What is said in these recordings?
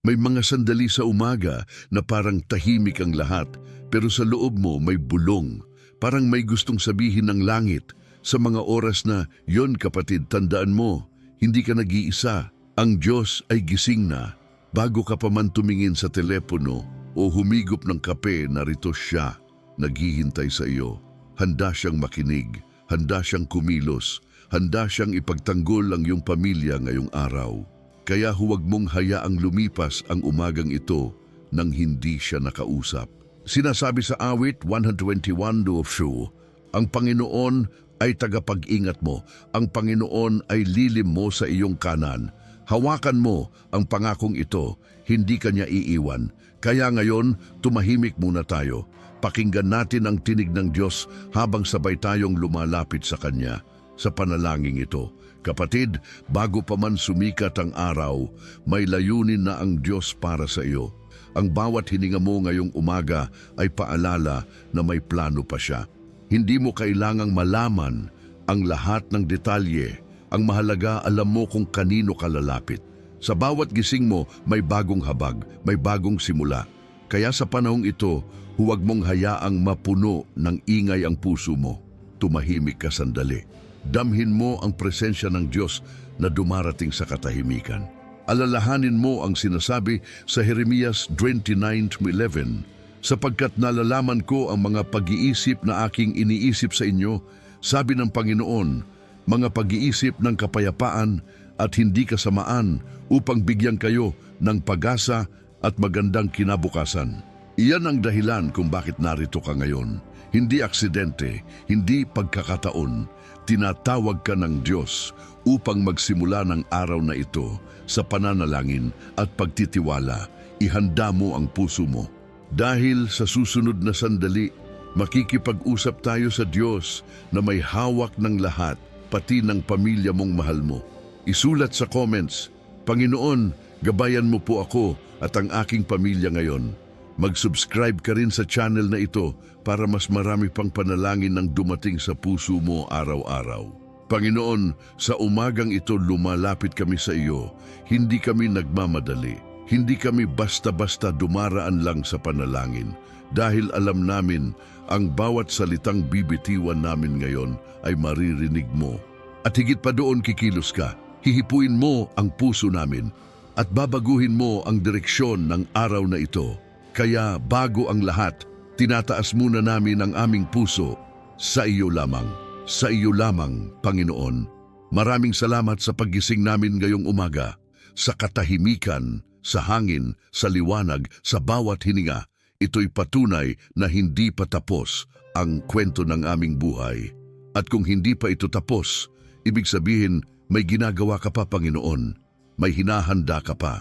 May mga sandali sa umaga na parang tahimik ang lahat, pero sa loob mo may bulong. Parang may gustong sabihin ng langit. Sa mga oras na, yon kapatid, tandaan mo, hindi ka nag-iisa. Ang Diyos ay gising na. Bago ka pa man tumingin sa telepono o humigop ng kape, narito siya, naghihintay sa iyo. Handa siyang makinig, handa siyang kumilos, handa siyang ipagtanggol ang iyong pamilya ngayong araw. Kaya huwag mong hayaang lumipas ang umagang ito nang hindi siya nakausap. Sinasabi sa awit 121:2, ang Panginoon ay tagapag-ingat mo, ang Panginoon ay lilim mo sa iyong kanan. Hawakan mo ang pangakong ito, hindi kanya iiwan. Kaya ngayon, tumahimik muna tayo. Pakinggan natin ang tinig ng Diyos habang sabay tayong lumalapit sa Kanya sa panalangin ito. Kapatid, bago pa man sumikat ang araw, may layunin na ang Diyos para sa iyo. Ang bawat hininga mo ngayong umaga ay paalala na may plano pa siya. Hindi mo kailangang malaman ang lahat ng detalye. Ang mahalaga, alam mo kung kanino ka lalapit. Sa bawat gising mo, may bagong habag, may bagong simula. Kaya sa panahong ito, huwag mong hayaang mapuno ng ingay ang puso mo. Tumahimik ka sandali. Damhin mo ang presensya ng Diyos na dumarating sa katahimikan. Alalahanin mo ang sinasabi sa Jeremias 29:11, sapagkat nalalaman ko ang mga pag-iisip na aking iniisip sa inyo, sabi ng Panginoon, mga pag-iisip ng kapayapaan at hindi kasamaan upang bigyan kayo ng pag-asa at magandang kinabukasan. Iyan ang dahilan kung bakit narito ka ngayon. Hindi aksidente, hindi pagkakataon. Tinatawag ka ng Diyos upang magsimula ng araw na ito sa pananalangin at pagtitiwala. Ihanda mo ang puso mo. Dahil sa susunod na sandali, makikipag-usap tayo sa Diyos na may hawak ng lahat, pati ng pamilya mong mahal mo. Isulat sa comments, Panginoon, gabayan mo po ako at ang aking pamilya ngayon. Mag-subscribe ka rin sa channel na ito para mas marami pang panalangin ang dumating sa puso mo araw-araw. Panginoon, sa umagang ito lumalapit kami sa iyo. Hindi kami nagmamadali. Hindi kami basta-basta dumaraan lang sa panalangin. Dahil alam namin, ang bawat salitang bibitiwan namin ngayon ay maririnig mo. At higit pa doon kikilos ka. Hihipuin mo ang puso namin at babaguhin mo ang direksyon ng araw na ito. Kaya bago ang lahat, tinataas muna namin ang aming puso sa iyo lamang. Sa iyo lamang, Panginoon. Maraming salamat sa paggising namin ngayong umaga. Sa katahimikan, sa hangin, sa liwanag, sa bawat hininga, ito'y patunay na hindi pa tapos ang kwento ng aming buhay. At kung hindi pa ito tapos, ibig sabihin may ginagawa ka pa, Panginoon. May hinahanda ka pa.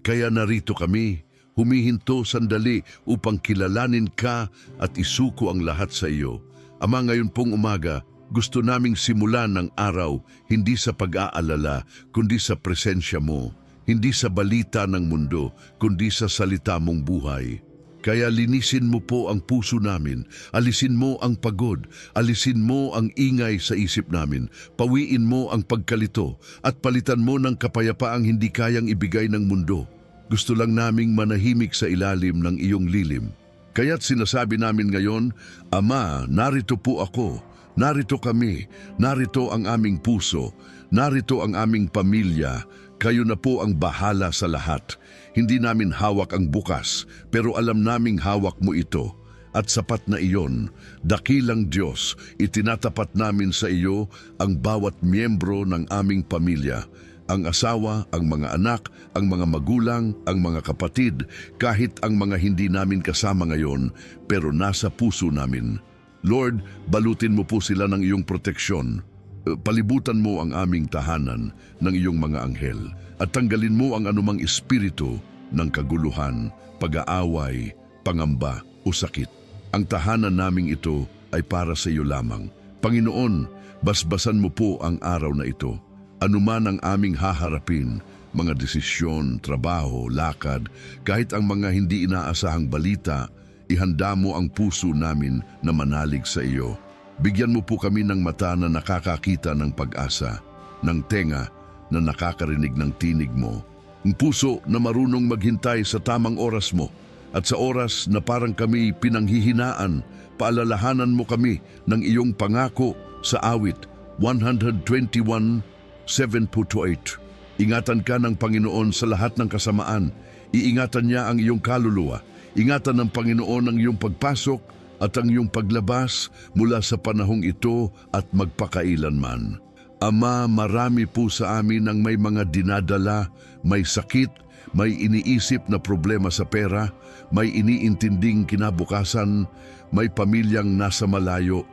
Kaya narito kami, humihinto sandali upang kilalanin ka at isuko ang lahat sa iyo. Ama, ngayon pong umaga, gusto naming simulan ng araw hindi sa pag-aalala, kundi sa presensya mo. Hindi sa balita ng mundo, kundi sa salita mong buhay. Kaya linisin mo po ang puso namin, alisin mo ang pagod, alisin mo ang ingay sa isip namin, pawiin mo ang pagkalito, at palitan mo ng kapayapaang hindi kayang ibigay ng mundo. Gusto lang naming manahimik sa ilalim ng iyong lilim. Kaya't sinasabi namin ngayon, Ama, narito po ako, narito kami, narito ang aming puso, narito ang aming pamilya, kayo na po ang bahala sa lahat. Hindi namin hawak ang bukas, pero alam naming hawak mo ito. At sapat na iyon, dakilang Diyos, itinatapat namin sa iyo ang bawat miyembro ng aming pamilya. Ang asawa, ang mga anak, ang mga magulang, ang mga kapatid, kahit ang mga hindi namin kasama ngayon, pero nasa puso namin. Lord, balutin mo po sila ng iyong proteksyon. Palibutan mo ang aming tahanan ng iyong mga anghel at tanggalin mo ang anumang espiritu ng kaguluhan, pag-aaway, pangamba o sakit. Ang tahanan naming ito ay para sa iyo lamang. Panginoon, basbasan mo po ang araw na ito. Anuman ang aming haharapin, mga desisyon, trabaho, lakad, kahit ang mga hindi inaasahang balita, ihanda mo ang puso namin na manalig sa iyo. Bigyan mo po kami ng mata na nakakakita ng pag-asa, ng tenga na nakakarinig ng tinig mo, Ang puso na marunong maghintay sa tamang oras mo at sa oras na parang kami pinanghihinaan, paalalahanan mo kami ng iyong pangako sa awit 121:7-8. Ingatan ka ng Panginoon sa lahat ng kasamaan. Iingatan niya ang iyong kaluluwa. Ingatan ng Panginoon ang iyong pagpasok at ang iyong paglabas mula sa panahong ito at magpakailanman. Ama, marami po sa amin ang may mga dinadala, may sakit, may iniisip na problema sa pera, may iniintinding kinabukasan, may pamilyang nasa malayo.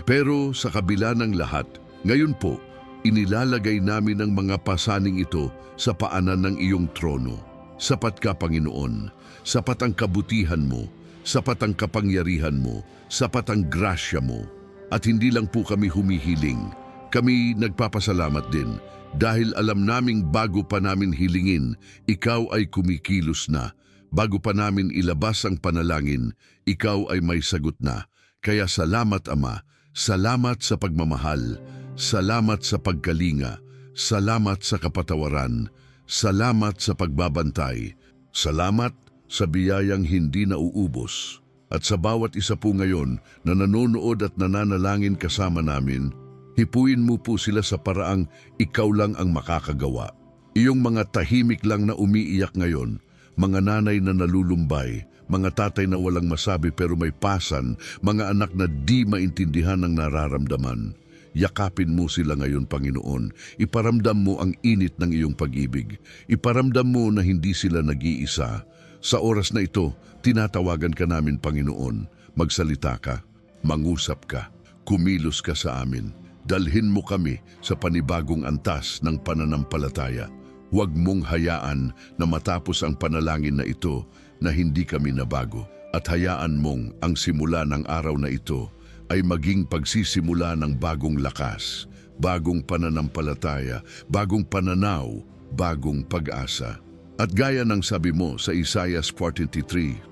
Pero sa kabila ng lahat, ngayon po, inilalagay namin ang mga pasaning ito sa paanan ng iyong trono. Sapat ka, Panginoon. Sapat ang kabutihan mo. Sapat ang kapangyarihan mo. Sapat ang grasya mo. At hindi lang po kami humihiling. Kami nagpapasalamat din dahil alam naming bago pa namin hilingin, ikaw ay kumikilos na. Bago pa namin ilabas ang panalangin, ikaw ay may sagot na. Kaya salamat, Ama. Salamat sa pagmamahal. Salamat sa pagkalinga, salamat sa kapatawaran, salamat sa pagbabantay, salamat sa biyayang hindi nauubos. At sa bawat isa po ngayon na nanonood at nananalangin kasama namin, hipuin mo po sila sa paraang ikaw lang ang makakagawa. Iyong mga tahimik lang na umiiyak ngayon, mga nanay na nalulumbay, mga tatay na walang masabi pero may pasan, mga anak na di maintindihan ang nararamdaman. Yakapin mo sila ngayon, Panginoon. Iparamdam mo ang init ng iyong pag-ibig. Iparamdam mo na hindi sila nag-iisa. Sa oras na ito, tinatawagan ka namin, Panginoon. Magsalita ka, mangusap ka, kumilos ka sa amin. Dalhin mo kami sa panibagong antas ng pananampalataya. Huwag mong hayaan na matapos ang panalangin na ito na hindi kami nabago. At hayaan mong ang simula ng araw na ito ay maging pagsisimula ng bagong lakas, bagong pananampalataya, bagong pananaw, bagong pag-asa. At gaya ng sabi mo sa Isaiah 43:19,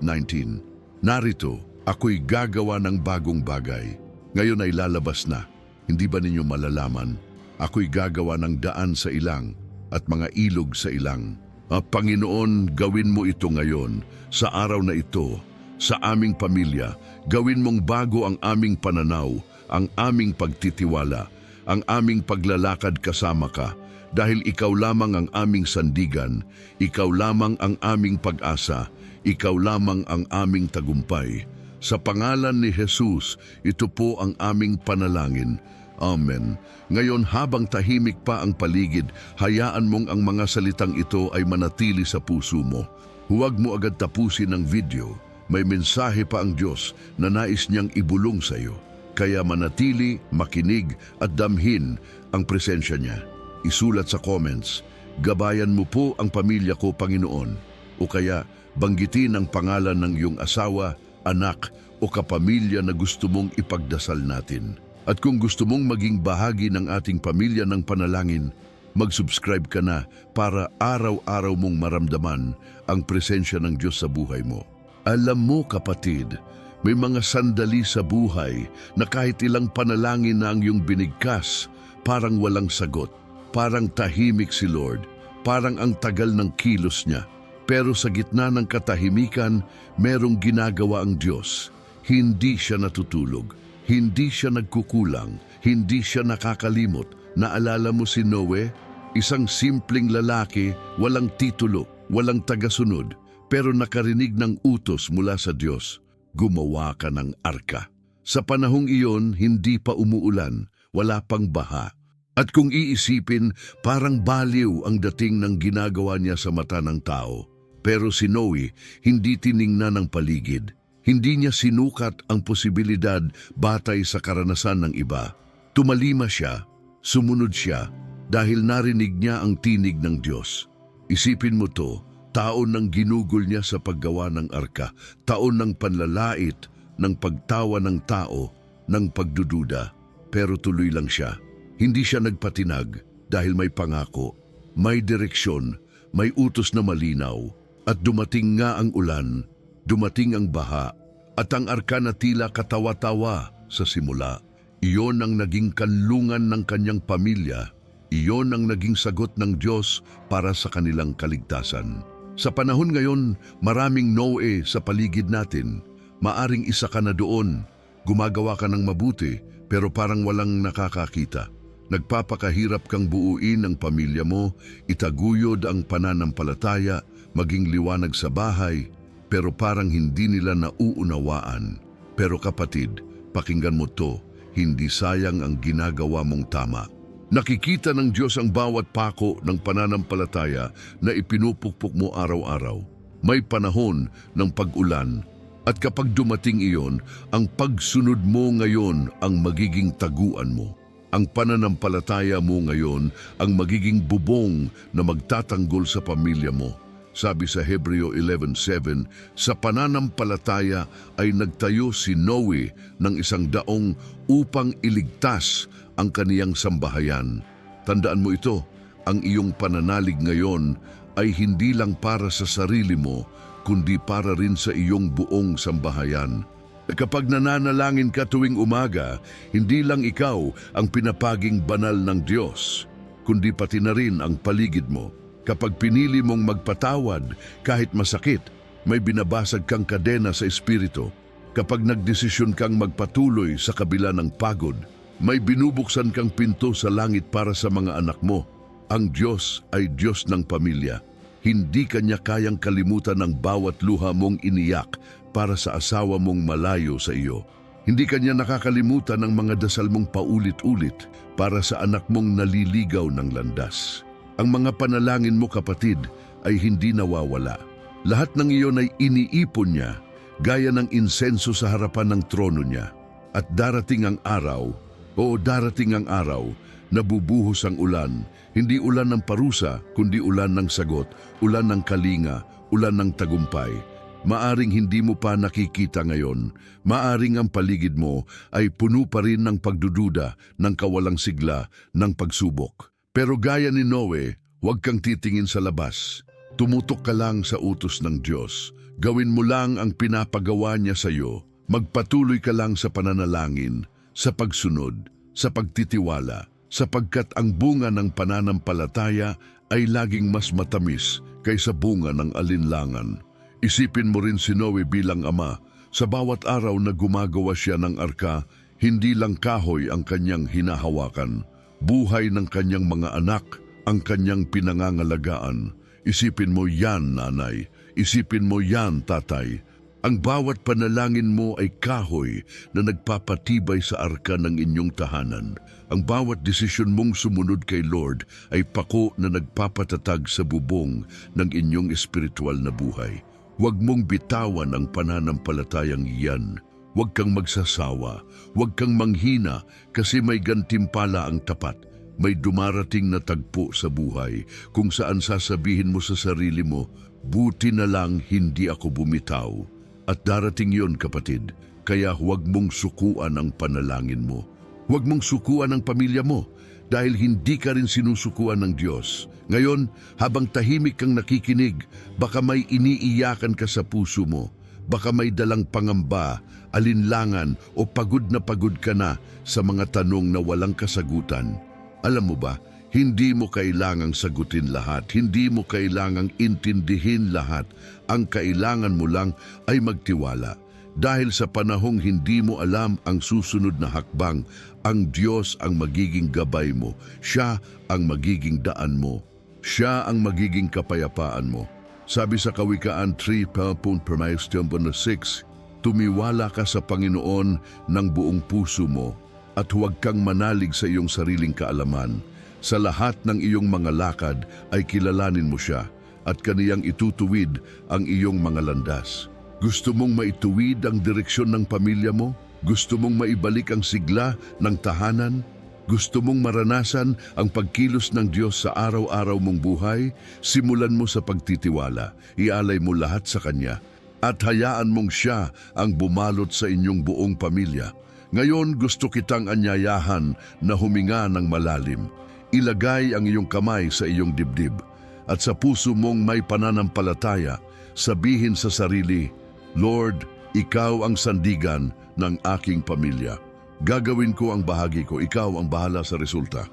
narito, ako'y gagawa ng bagong bagay. Ngayon ay lalabas na. Hindi ba ninyo malalaman? Ako'y gagawa ng daan sa ilang at mga ilog sa ilang. Panginoon, gawin mo ito ngayon, sa araw na ito, sa aming pamilya. Gawin mong bago ang aming pananaw, ang aming pagtitiwala, ang aming paglalakad kasama ka, dahil ikaw lamang ang aming sandigan, ikaw lamang ang aming pag-asa, ikaw lamang ang aming tagumpay. Sa pangalan ni Jesus, ito po ang aming panalangin. Amen. Ngayon habang tahimik pa ang paligid, hayaan mong ang mga salitang ito ay manatili sa puso mo. Huwag mo agad tapusin ang video. May mensahe pa ang Diyos na nais niyang ibulong sa iyo. Kaya manatili, makinig at damhin ang presensya niya. Isulat sa comments, gabayan mo po ang pamilya ko, Panginoon. O kaya banggitin ang pangalan ng iyong asawa, anak o kapamilya na gusto mong ipagdasal natin. At kung gusto mong maging bahagi ng ating pamilya ng panalangin, mag-subscribe ka na para araw-araw mong maramdaman ang presensya ng Diyos sa buhay mo. Alam mo, kapatid, may mga sandali sa buhay na kahit ilang panalangin na ang iyong binigkas, parang walang sagot. Parang tahimik si Lord, parang ang tagal ng kilos niya. Pero sa gitna ng katahimikan, merong ginagawa ang Diyos. Hindi siya natutulog, hindi siya nagkukulang, hindi siya nakakalimot. Naalala mo si Noe? Isang simpleng lalaki, walang titulo, walang tagasunod. Pero nakarinig ng utos mula sa Diyos, gumawa ka ng arka. Sa panahong iyon, hindi pa umuulan, wala pang baha. At kung iisipin, parang baliw ang dating ng ginagawa niya sa mata ng tao. Pero si Noe, hindi tiningnan ng paligid. Hindi niya sinukat ang posibilidad batay sa karanasan ng iba. Tumalima siya, sumunod siya, dahil narinig niya ang tinig ng Diyos. Isipin mo to, taon ng ginugol niya sa paggawa ng arka, taon ng panlalait, ng pagtawa ng tao, ng pagdududa. Pero tuloy lang siya. Hindi siya nagpatinag dahil may pangako, may direksyon, may utos na malinaw. At dumating nga ang ulan, dumating ang baha, at ang arka na tila katawa-tawa sa simula. Iyon ang naging kanlungan ng kanyang pamilya. Iyon ang naging sagot ng Diyos para sa kanilang kaligtasan. Sa panahon ngayon, maraming Noe sa paligid natin. Maaring isa ka na doon. Gumagawa ka ng mabuti pero parang walang nakakakita. Nagpapakahirap kang buuin ang pamilya mo, itaguyod ang pananampalataya, maging liwanag sa bahay, pero parang hindi nila nauunawaan. Pero kapatid, pakinggan mo to, hindi sayang ang ginagawa mong tama. Nakikita ng Diyos ang bawat pako ng pananampalataya na ipinupukpok mo araw-araw. May panahon ng pag-ulan at kapag dumating iyon, ang pagsunod mo ngayon ang magiging taguan mo. Ang pananampalataya mo ngayon ang magiging bubong na magtatanggol sa pamilya mo. Sabi sa Hebreo 11:7, sa pananampalataya ay nagtayo si Noe ng isang daong upang iligtas ang kaniyang sambahayan. Tandaan mo ito, ang iyong pananalig ngayon ay hindi lang para sa sarili mo, kundi para rin sa iyong buong sambahayan. Kapag nananalangin ka tuwing umaga, hindi lang ikaw ang pinapaging banal ng Diyos, kundi pati na rin ang paligid mo. Kapag pinili mong magpatawad kahit masakit, may binabasag kang kadena sa espiritu. Kapag nagdesisyon kang magpatuloy sa kabila ng pagod, may binubuksan kang pinto sa langit para sa mga anak mo. Ang Diyos ay Diyos ng pamilya. Hindi Kanya kayang kalimutan ang bawat luha mong iniyak para sa asawa mong malayo sa iyo. Hindi Kanya nakakalimutan ang mga dasal mong paulit-ulit para sa anak mong naliligaw ng landas. Ang mga panalangin mo, kapatid, ay hindi nawawala. Lahat ng iyon ay iniipon niya, gaya ng insenso sa harapan ng trono niya. At darating ang araw, na bubuhos ang ulan, hindi ulan ng parusa, kundi ulan ng sagot, ulan ng kalinga, ulan ng tagumpay. Maaring hindi mo pa nakikita ngayon, maaring ang paligid mo ay puno pa rin ng pagdududa, ng kawalang sigla, ng pagsubok. Pero gaya ni Noe, huwag kang titingin sa labas. Tumutok ka lang sa utos ng Diyos. Gawin mo lang ang pinapagawa niya sa iyo. Magpatuloy ka lang sa pananalangin, sa pagsunod, sa pagtitiwala, sapagkat ang bunga ng pananampalataya ay laging mas matamis kaysa bunga ng alinlangan. Isipin mo rin si Noe bilang ama. Sa bawat araw na gumagawa siya ng arka, hindi lang kahoy ang kanyang hinahawakan. Buhay ng kanyang mga anak ang kanyang pinangangalagaan. Isipin mo yan, nanay. Isipin mo yan, tatay. Ang bawat panalangin mo ay kahoy na nagpapatibay sa arka ng inyong tahanan. Ang bawat desisyon mong sumunod kay Lord ay pako na nagpapatatag sa bubong ng inyong espiritual na buhay. Huwag mong bitawan ang pananampalatayang iyan. Huwag kang magsasawa, huwag kang manghina kasi may gantimpala ang tapat. May dumarating na tagpo sa buhay kung saan sasabihin mo sa sarili mo, buti na lang hindi ako bumitaw. At darating yon, kapatid, kaya huwag mong sukuan ang panalangin mo. Huwag mong sukuan ang pamilya mo dahil hindi ka rin sinusukuan ng Diyos. Ngayon, habang tahimik kang nakikinig, baka may iniiyakan ka sa puso mo. Baka may dalang pangamba, alinlangan o pagod ka na sa mga tanong na walang kasagutan. Alam mo ba, hindi mo kailangang sagutin lahat, hindi mo kailangang intindihin lahat. Ang kailangan mo lang ay magtiwala. Dahil sa panahong hindi mo alam ang susunod na hakbang, ang Diyos ang magiging gabay mo. Siya ang magiging daan mo. Siya ang magiging kapayapaan mo. Sabi sa Kawikaan 3:6, tumiwala ka sa Panginoon ng buong puso mo at huwag kang manalig sa iyong sariling kaalaman. Sa lahat ng iyong mga lakad ay kilalanin mo siya at kaniyang itutuwid ang iyong mga landas. Gusto mong maituwid ang direksyon ng pamilya mo? Gusto mong maibalik ang sigla ng tahanan? Gusto mong maranasan ang pagkilos ng Diyos sa araw-araw mong buhay? Simulan mo sa pagtitiwala, ialay mo lahat sa Kanya, at hayaan mong Siya ang bumalot sa inyong buong pamilya. Ngayon gusto kitang anyayahan na huminga ng malalim. Ilagay ang iyong kamay sa iyong dibdib, at sa puso mong may pananampalataya, sabihin sa sarili, Lord, Ikaw ang sandigan ng aking pamilya. Gagawin ko ang bahagi ko, ikaw ang bahala sa resulta.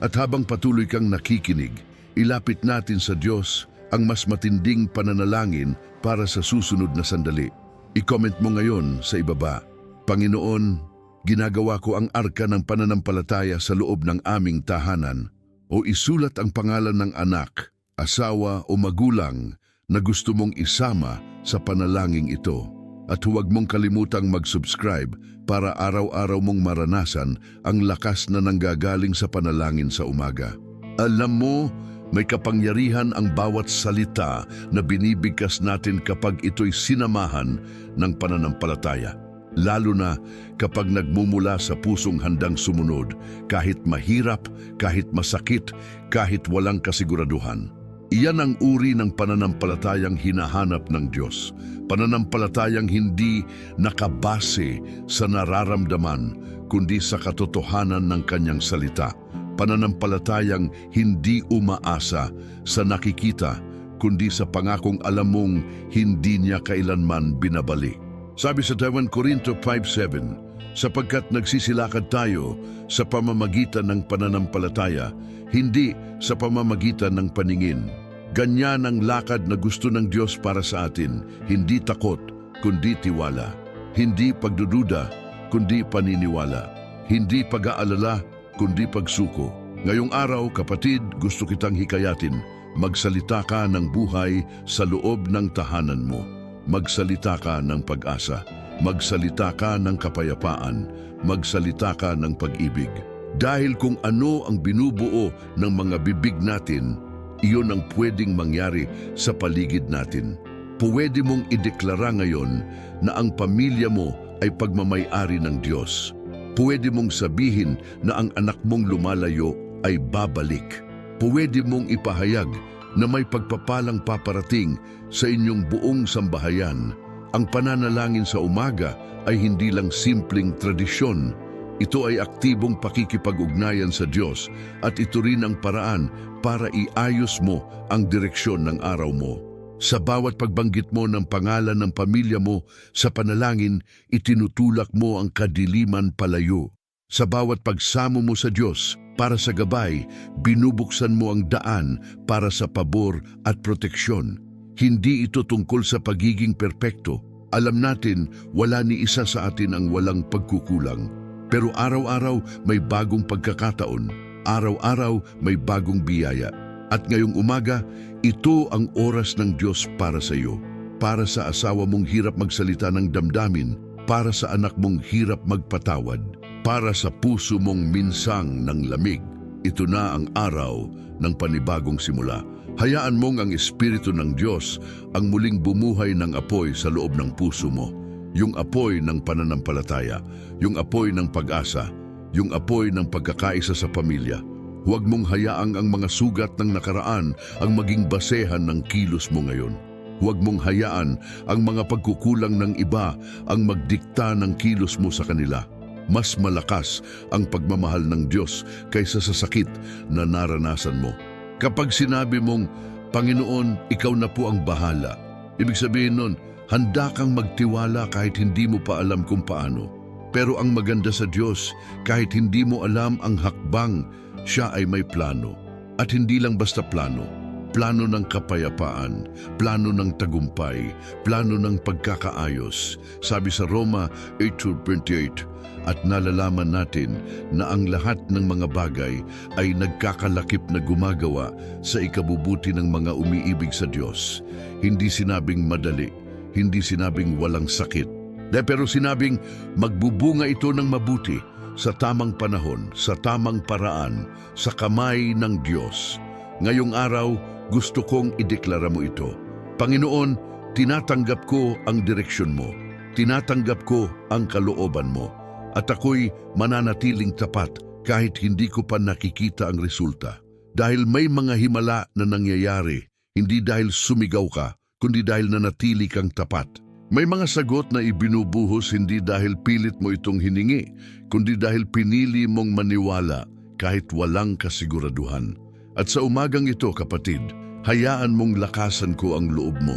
At habang patuloy kang nakikinig, ilapit natin sa Diyos ang mas matinding pananalangin para sa susunod na sandali. I-comment mo ngayon sa ibaba, Panginoon, ginagawa ko ang arka ng pananampalataya sa loob ng aming tahanan, o isulat ang pangalan ng anak, asawa o magulang na gusto mong isama sa panalangin ito. At huwag mong kalimutang mag-subscribe para araw-araw mong maranasan ang lakas na nanggagaling sa panalangin sa umaga. Alam mo, may kapangyarihan ang bawat salita na binibigkas natin kapag ito'y sinamahan ng pananampalataya. Lalo na kapag nagmumula sa pusong handang sumunod, kahit mahirap, kahit masakit, kahit walang kasiguraduhan. Iyan ang uri ng pananampalatayang hinahanap ng Diyos. Pananampalatayang hindi nakabase sa nararamdaman, kundi sa katotohanan ng kanyang salita. Pananampalatayang hindi umaasa sa nakikita, kundi sa pangakong alam mong hindi niya kailanman binabali. Sabi sa 1 Corinto 5:7, sapagkat nagsisilakad tayo sa pamamagitan ng pananampalataya, hindi sa pamamagitan ng paningin. Ganyan ang lakad na gusto ng Diyos para sa atin, hindi takot, kundi tiwala. Hindi pagdududa, kundi paniniwala. Hindi pag-aalala, kundi pagsuko. Ngayong araw, kapatid, gusto kitang hikayatin, magsalita ka ng buhay sa loob ng tahanan mo. Magsalita ka ng pag-asa. Magsalita ka ng kapayapaan. Magsalita ka ng pag-ibig. Dahil kung ano ang binubuo ng mga bibig natin, iyon ang pwedeng mangyari sa paligid natin. Pwede mong ideklara ngayon na ang pamilya mo ay pagmamay-ari ng Diyos. Pwede mong sabihin na ang anak mong lumalayo ay babalik. Pwede mong ipahayag na may pagpapalang paparating sa inyong buong sambahayan. Ang pananalangin sa umaga ay hindi lang simpleng tradisyon. Ito ay aktibong pakikipag-ugnayan sa Diyos at ito rin ang paraan para iayos mo ang direksyon ng araw mo. Sa bawat pagbanggit mo ng pangalan ng pamilya mo sa panalangin, itinutulak mo ang kadiliman palayo. Sa bawat pagsamo mo sa Diyos para sa gabay, binubuksan mo ang daan para sa pabor at proteksyon. Hindi ito tungkol sa pagiging perpekto. Alam natin, wala ni isa sa atin ang walang pagkukulang. Pero araw-araw may bagong pagkakataon. Araw-araw may bagong biyaya. At ngayong umaga, ito ang oras ng Diyos para sa iyo. Para sa asawa mong hirap magsalita ng damdamin. Para sa anak mong hirap magpatawad. Para sa puso mong minsang ng lamig. Ito na ang araw ng panibagong simula. Hayaan mong ang Espiritu ng Diyos ang muling bumuhay ng apoy sa loob ng puso mo. Yung apoy ng pananampalataya, yung apoy ng pag-asa, yung apoy ng pagkakaisa sa pamilya. Huwag mong hayaang ang mga sugat ng nakaraan ang maging basehan ng kilos mo ngayon. Huwag mong hayaan ang mga pagkukulang ng iba ang magdikta ng kilos mo sa kanila. Mas malakas ang pagmamahal ng Diyos kaysa sa sakit na naranasan mo. Kapag sinabi mong, Panginoon, ikaw na po ang bahala, ibig sabihin nun, handa kang magtiwala kahit hindi mo pa alam kung paano. Pero ang maganda sa Diyos, kahit hindi mo alam ang hakbang, siya ay may plano. At hindi lang basta plano. Plano ng kapayapaan, plano ng tagumpay, plano ng pagkakaayos. Sabi sa Roma 8:28, at nalalaman natin na ang lahat ng mga bagay ay nagkakalakip na gumagawa sa ikabubuti ng mga umiibig sa Diyos. Hindi sinabing madali, hindi sinabing walang sakit, pero sinabing magbubunga ito ng mabuti sa tamang panahon, sa tamang paraan, sa kamay ng Diyos. Ngayong araw, gusto kong ideklara mo ito. Panginoon, tinatanggap ko ang direksyon mo. Tinatanggap ko ang kalooban mo. At ako'y mananatiling tapat kahit hindi ko pa nakikita ang resulta. Dahil may mga himala na nangyayari, hindi dahil sumigaw ka, kundi dahil nanatili kang tapat. May mga sagot na ibinubuhos hindi dahil pilit mo itong hiningi, kundi dahil pinili mong maniwala kahit walang kasiguraduhan. At sa umagang ito, kapatid, hayaan mong lakasan ko ang loob mo.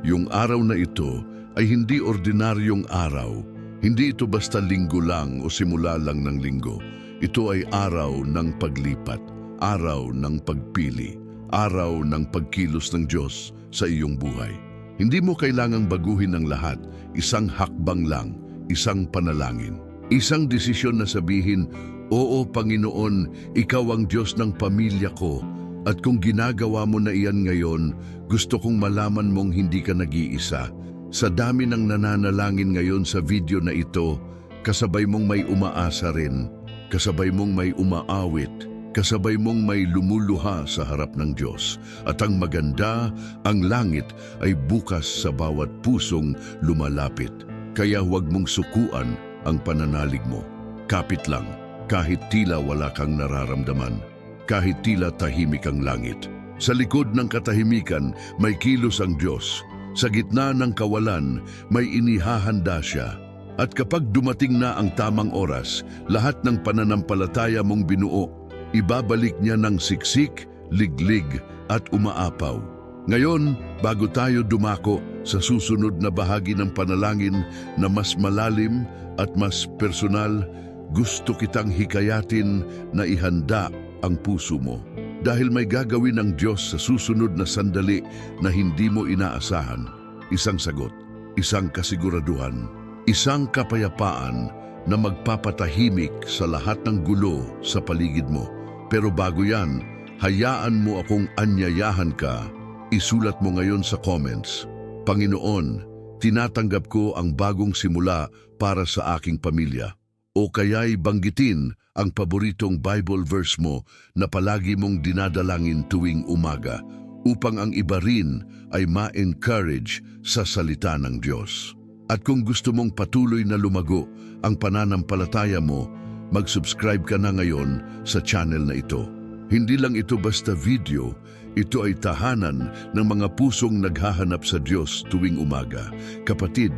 Yung araw na ito ay hindi ordinaryong araw. Hindi ito basta linggo lang o simula lang ng linggo. Ito ay araw ng paglipat. araw ng pagpili, araw ng pagkilos ng Diyos sa iyong buhay. Hindi mo kailangang baguhin ang lahat, isang hakbang lang, isang panalangin. Isang desisyon na sabihin, "Oo, Panginoon, Ikaw ang Diyos ng pamilya ko, at kung ginagawa mo na iyan ngayon, gusto kong malaman mong hindi ka nag-iisa." Sa dami ng nananalangin ngayon sa video na ito, kasabay mong may umaasa rin, kasabay mong may umaawit, kasabay mong may lumuluha sa harap ng Diyos. At ang maganda, ang langit ay bukas sa bawat pusong lumalapit. Kaya huwag mong sukuan ang pananalig mo. Kapit lang, kahit tila wala kang nararamdaman, kahit tila tahimik ang langit. Sa likod ng katahimikan, may kilos ang Diyos. Sa gitna ng kawalan, may inihahanda siya. At kapag dumating na ang tamang oras, lahat ng pananampalataya mong binuo, ibabalik niya ng siksik, liglig at umaapaw. Ngayon, bago tayo dumako sa susunod na bahagi ng panalangin na mas malalim at mas personal, gusto kitang hikayatin na ihanda ang puso mo. Dahil may gagawin ng Diyos sa susunod na sandali na hindi mo inaasahan. Isang sagot, isang kasiguraduhan, isang kapayapaan na magpapatahimik sa lahat ng gulo sa paligid mo. Pero bago yan, hayaan mo akong anyayahan ka. Isulat mo ngayon sa comments, "Panginoon, tinatanggap ko ang bagong simula para sa aking pamilya." O kaya'y banggitin ang paboritong Bible verse mo na palagi mong dinadalangin tuwing umaga upang ang iba rin ay ma-encourage sa salita ng Diyos. At kung gusto mong patuloy na lumago ang pananampalataya mo, mag-subscribe ka na ngayon sa channel na ito. Hindi lang ito basta video, ito ay tahanan ng mga pusong naghahanap sa Diyos tuwing umaga. Kapatid,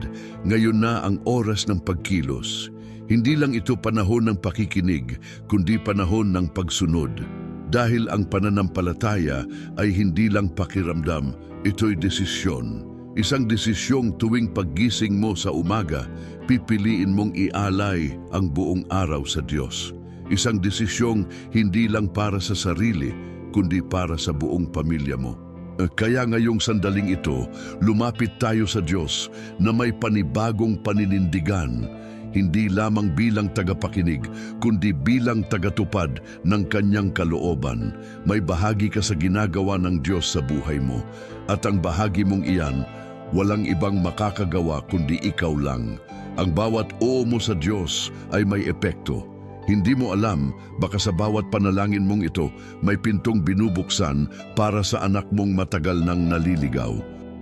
ngayon na ang oras ng pagkilos. Hindi lang ito panahon ng pakikinig, kundi panahon ng pagsunod. Dahil ang pananampalataya ay hindi lang pakiramdam, ito'y desisyon. Isang desisyong tuwing paggising mo sa umaga, pipiliin mong ialay ang buong araw sa Diyos. Isang desisyong hindi lang para sa sarili, kundi para sa buong pamilya mo. Kaya ngayong sandaling ito, lumapit tayo sa Diyos na may panibagong paninindigan, hindi lamang bilang tagapakinig, kundi bilang tagatupad ng kanyang kalooban. May bahagi ka sa ginagawa ng Diyos sa buhay mo, at ang bahagi mong iyan, walang ibang makakagawa kundi ikaw lang. Ang bawat oo mo sa Diyos ay may epekto. Hindi mo alam, baka sa bawat panalangin mong ito, may pintong binubuksan para sa anak mong matagal nang naliligaw.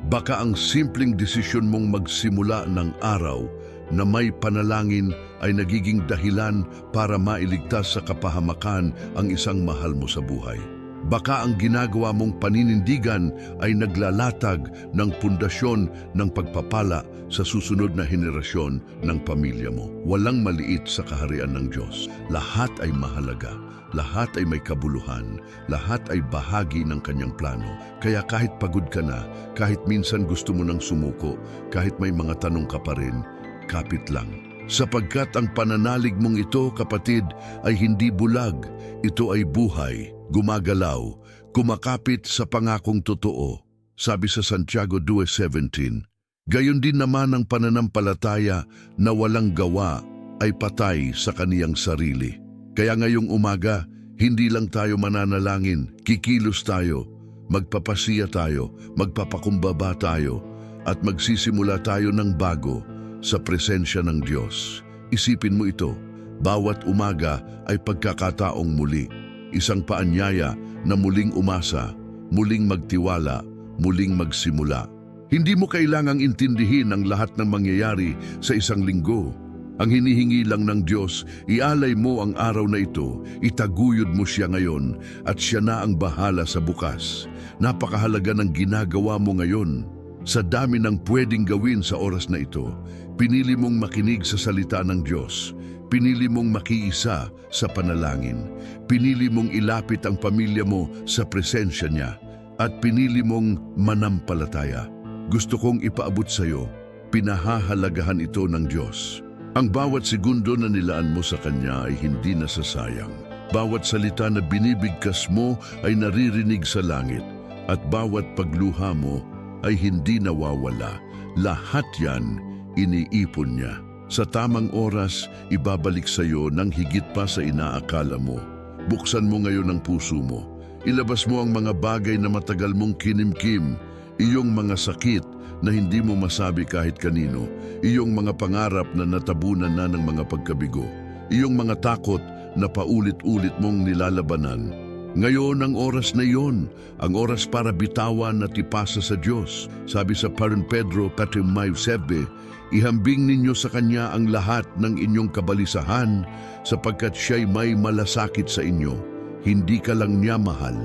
Baka ang simpleng desisyon mong magsimula ng araw na may panalangin ay nagiging dahilan para mailigtas sa kapahamakan ang isang mahal mo sa buhay. Baka ang ginagawa mong paninindigan ay naglalatag ng pundasyon ng pagpapala sa susunod na henerasyon ng pamilya mo. Walang maliit sa kaharian ng Diyos. Lahat ay mahalaga. Lahat ay may kabuluhan. Lahat ay bahagi ng kanyang plano. Kaya kahit pagod ka na, kahit minsan gusto mo nang sumuko, kahit may mga tanong ka pa rin, kapit lang. Sapagkat ang pananalig mong ito, kapatid, ay hindi bulag. Ito ay buhay, gumagalaw, kumakapit sa pangakong totoo. Sabi sa Santiago 2:17, gayon din naman ang pananampalataya na walang gawa ay patay sa kaniyang sarili. Kaya ngayong umaga, hindi lang tayo mananalangin, kikilos tayo, magpapasiya tayo, magpapakumbaba tayo, at magsisimula tayo ng bago sa presensya ng Diyos. Isipin mo ito, bawat umaga ay pagkakataong muli, isang paanyaya na muling umasa, muling magtiwala, muling magsimula. Hindi mo kailangang intindihin ang lahat ng mangyayari sa isang linggo. Ang hinihingi lang ng Diyos, ialay mo ang araw na ito, itaguyod mo siya ngayon, at siya na ang bahala sa bukas. Napakahalaga ng ginagawa mo ngayon. Sa dami ng pwedeng gawin sa oras na ito, pinili mong makinig sa salita ng Diyos. Pinili mong makiisa sa panalangin. Pinili mong ilapit ang pamilya mo sa presensya niya. At pinili mong manampalataya. Gusto kong ipaabot sa iyo, pinahahalagahan ito ng Diyos. Ang bawat segundo na nilaan mo sa Kanya ay hindi nasasayang. Bawat salita na binibigkas mo ay naririnig sa langit, at bawat pagluha mo ay hindi nawawala. Lahat yan iniipon niya. Sa tamang oras, ibabalik sa iyo ng higit pa sa inaakala mo. Buksan mo ngayon ang puso mo. Ilabas mo ang mga bagay na matagal mong kinimkim, iyong mga sakit na hindi mo masabi kahit kanino, iyong mga pangarap na natabunan na ng mga pagkabigo, iyong mga takot na paulit-ulit mong nilalabanan. Ngayon ang oras na iyon, ang oras para bitawan at ipasa sa Diyos. Sabi sa 1 Pedro 4:7, ihambing ninyo sa Kanya ang lahat ng inyong kabalisahan sapagkat Siya'y may malasakit sa inyo. Hindi ka lang niya mahal,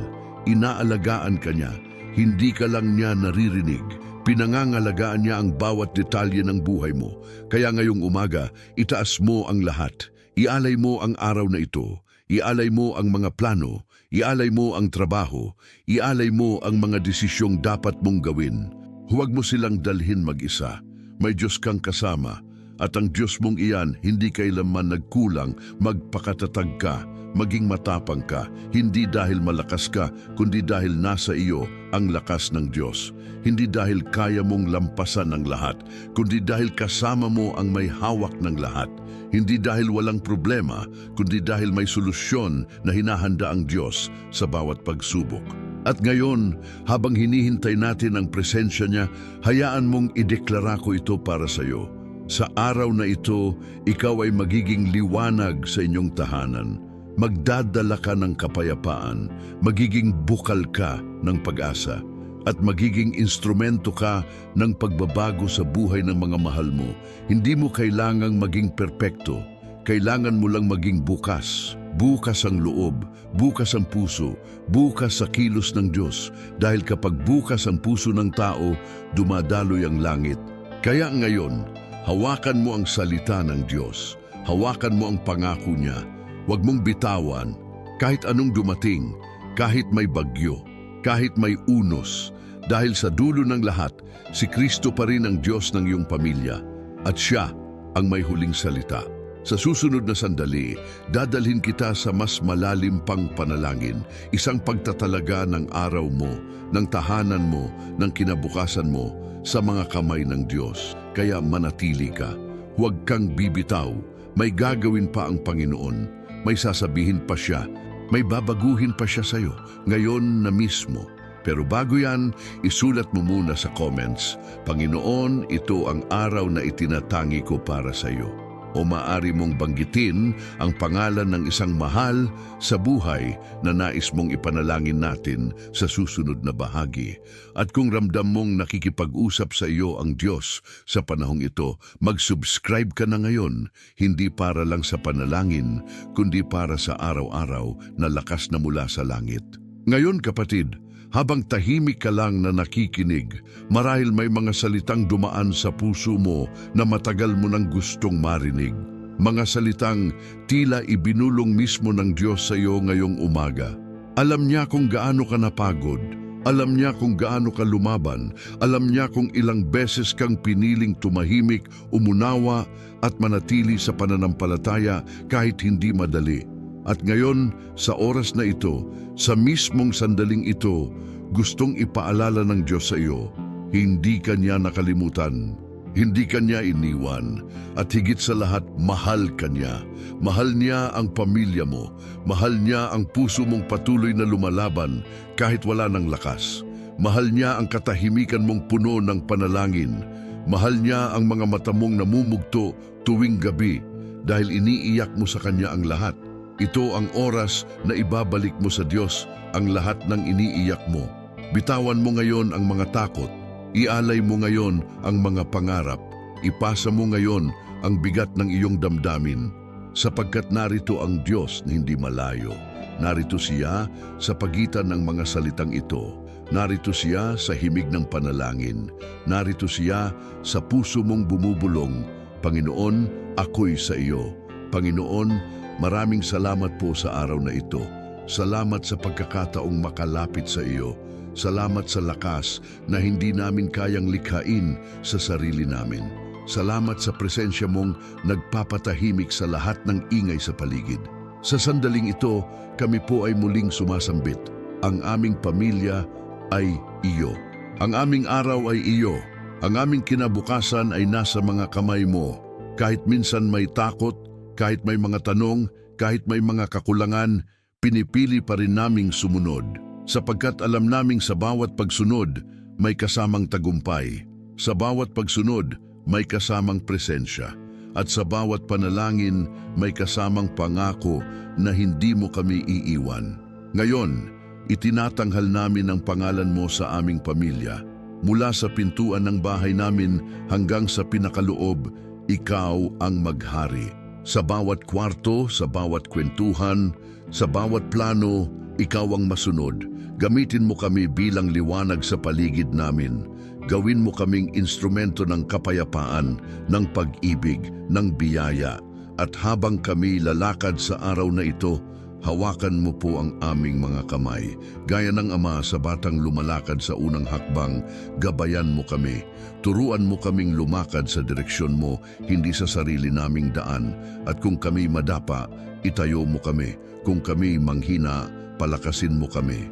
inaalagaan ka niya, hindi ka lang niya naririnig. Pinangangalagaan niya ang bawat detalye ng buhay mo. Kaya ngayong umaga, itaas mo ang lahat. Ialay mo ang araw na ito. Ialay mo ang mga plano. Ialay mo ang trabaho. Ialay mo ang mga desisyong dapat mong gawin. Huwag mo silang dalhin mag-isa. May Diyos kang kasama. At ang Diyos mong iyan hindi kailanman nagkulang. Magpakatatag ka. Maging matapang ka, hindi dahil malakas ka, kundi dahil nasa iyo ang lakas ng Diyos. Hindi dahil kaya mong lampasan ang lahat, kundi dahil kasama mo ang may hawak ng lahat. Hindi dahil walang problema, kundi dahil may solusyon na hinahanda ang Diyos sa bawat pagsubok. At ngayon, habang hinihintay natin ang presensya niya, hayaan mong ideklara ko ito para sa iyo. Sa araw na ito, ikaw ay magiging liwanag sa inyong tahanan. Magdadala ka ng kapayapaan, magiging bukal ka ng pag-asa, at magiging instrumento ka ng pagbabago sa buhay ng mga mahal mo. Hindi mo kailangang maging perpekto, kailangan mo lang maging bukas. Bukas ang loob, bukas ang puso, bukas sa kilos ng Diyos. Dahil kapag bukas ang puso ng tao, dumadaloy ang langit. Kaya ngayon, hawakan mo ang salita ng Diyos, hawakan mo ang pangako niya. Huwag mong bitawan, kahit anong dumating, kahit may bagyo, kahit may unos, dahil sa dulo ng lahat, si Kristo pa rin ang Diyos ng iyong pamilya, at Siya ang may huling salita. Sa susunod na sandali, dadalhin kita sa mas malalim pang panalangin, isang pagtatalaga ng araw mo, ng tahanan mo, ng kinabukasan mo, sa mga kamay ng Diyos. Kaya manatili ka, huwag kang bibitaw, may gagawin pa ang Panginoon. May sasabihin pa siya, may babaguhin pa siya sa'yo, ngayon na mismo. Pero bago yan, isulat mo muna sa comments, Panginoon, ito ang araw na itinatangi ko para sa'yo. O maaari mong banggitin ang pangalan ng isang mahal sa buhay na nais mong ipanalangin natin sa susunod na bahagi. At kung ramdam mong nakikipag-usap sa iyo ang Diyos sa panahong ito, mag-subscribe ka na ngayon, hindi para lang sa panalangin, kundi para sa araw-araw na lakas na mula sa langit. Ngayon kapatid, habang tahimik ka lang na nakikinig, marahil may mga salitang dumaan sa puso mo na matagal mo nang gustong marinig. Mga salitang tila ibinulong mismo ng Diyos sa iyo ngayong umaga. Alam niya kung gaano ka napagod. Alam niya kung gaano ka lumaban. Alam niya kung ilang beses kang piniling tumahimik, umunawa at manatili sa pananampalataya kahit hindi madali. At ngayon, sa oras na ito, sa mismong sandaling ito, gustong ipaalala ng Diyos sa iyo, hindi ka niya nakalimutan, hindi ka niya iniwan, at higit sa lahat, mahal ka niya. Mahal niya ang pamilya mo, mahal niya ang puso mong patuloy na lumalaban kahit wala ng lakas. Mahal niya ang katahimikan mong puno ng panalangin. Mahal niya ang mga mata mong namumugto tuwing gabi dahil iniiyak mo sa Kanya ang lahat. Ito ang oras na ibabalik mo sa Diyos ang lahat ng iniiyak mo. Bitawan mo ngayon ang mga takot. Ialay mo ngayon ang mga pangarap. Ipasa mo ngayon ang bigat ng iyong damdamin. Sapagkat narito ang Diyos na hindi malayo. Narito siya sa pagitan ng mga salitang ito. Narito siya sa himig ng panalangin. Narito siya sa puso mong bumubulong. Panginoon, ako'y sa iyo. Panginoon, maraming salamat po sa araw na ito. Salamat sa pagkakataong makalapit sa iyo. Salamat sa lakas na hindi namin kayang likhain sa sarili namin. Salamat sa presensya mong nagpapatahimik sa lahat ng ingay sa paligid. Sa sandaling ito, kami po ay muling sumasambit. Ang aming pamilya ay iyo. Ang aming araw ay iyo. Ang aming kinabukasan ay nasa mga kamay mo. Kahit minsan may takot, kahit may mga tanong, kahit may mga kakulangan, pinipili pa rin naming sumunod. Sapagkat alam naming sa bawat pagsunod, may kasamang tagumpay. Sa bawat pagsunod, may kasamang presensya. At sa bawat panalangin, may kasamang pangako na hindi mo kami iiwan. Ngayon, itinatanghal namin ang pangalan mo sa aming pamilya. Mula sa pintuan ng bahay namin hanggang sa pinakaloob, ikaw ang maghari. Sa bawat kwarto, sa bawat kwentuhan, sa bawat plano, ikaw ang masunod. Gamitin mo kami bilang liwanag sa paligid namin. Gawin mo kaming instrumento ng kapayapaan, ng pag-ibig, ng biyaya. At habang kami lalakad sa araw na ito, hawakan mo po ang aming mga kamay. Gaya ng ama sa batang lumalakad sa unang hakbang, gabayan mo kami. Turuan mo kaming lumakad sa direksyon mo, hindi sa sarili naming daan. At kung kami madapa, itayo mo kami. Kung kami manghina, palakasin mo kami.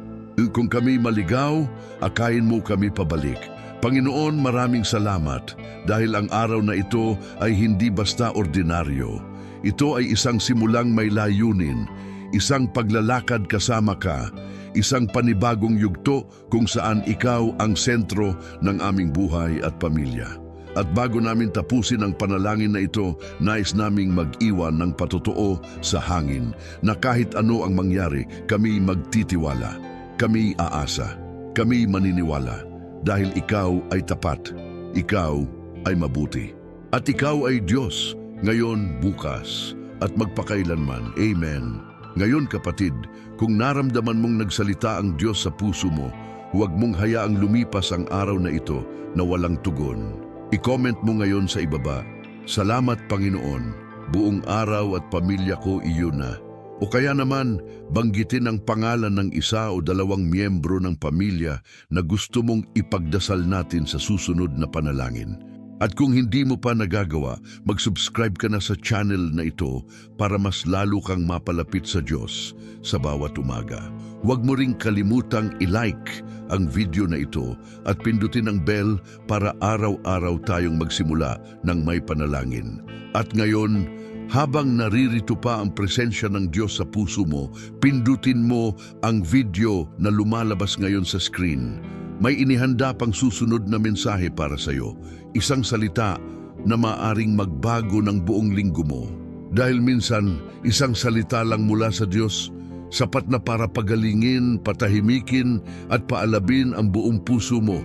Kung kami maligaw, akayin mo kami pabalik. Panginoon, maraming salamat dahil ang araw na ito ay hindi basta ordinaryo. Ito ay isang simulang may layunin, isang paglalakad kasama ka, isang panibagong yugto kung saan ikaw ang sentro ng aming buhay at pamilya. At bago namin tapusin ang panalangin na ito, nais naming mag-iwan ng patotoo sa hangin na kahit ano ang mangyari, kami magtitiwala, kami aasa, kami maniniwala. Dahil ikaw ay tapat, ikaw ay mabuti. At ikaw ay Diyos, ngayon, bukas, at magpakailanman. Amen. Ngayon kapatid, kung naramdaman mong nagsalita ang Diyos sa puso mo, huwag mong hayaang lumipas ang araw na ito na walang tugon. I-comment mo ngayon sa ibaba, "Salamat Panginoon, buong araw at pamilya ko iyo na." O kaya naman, banggitin ang pangalan ng isa o dalawang miyembro ng pamilya na gusto mong ipagdasal natin sa susunod na panalangin. At kung hindi mo pa nagagawa, mag-subscribe ka na sa channel na ito para mas lalo kang mapalapit sa Diyos sa bawat umaga. Huwag mo ring kalimutang i-like ang video na ito at pindutin ang bell para araw-araw tayong magsimula ng may panalangin. At ngayon, habang naririto pa ang presensya ng Diyos sa puso mo, pindutin mo ang video na lumalabas ngayon sa screen. May inihanda pang susunod na mensahe para sa iyo. Isang salita na maaring magbago ng buong linggo mo. Dahil minsan, isang salita lang mula sa Diyos, sapat na para pagalingin, patahimikin at paalabin ang buong puso mo.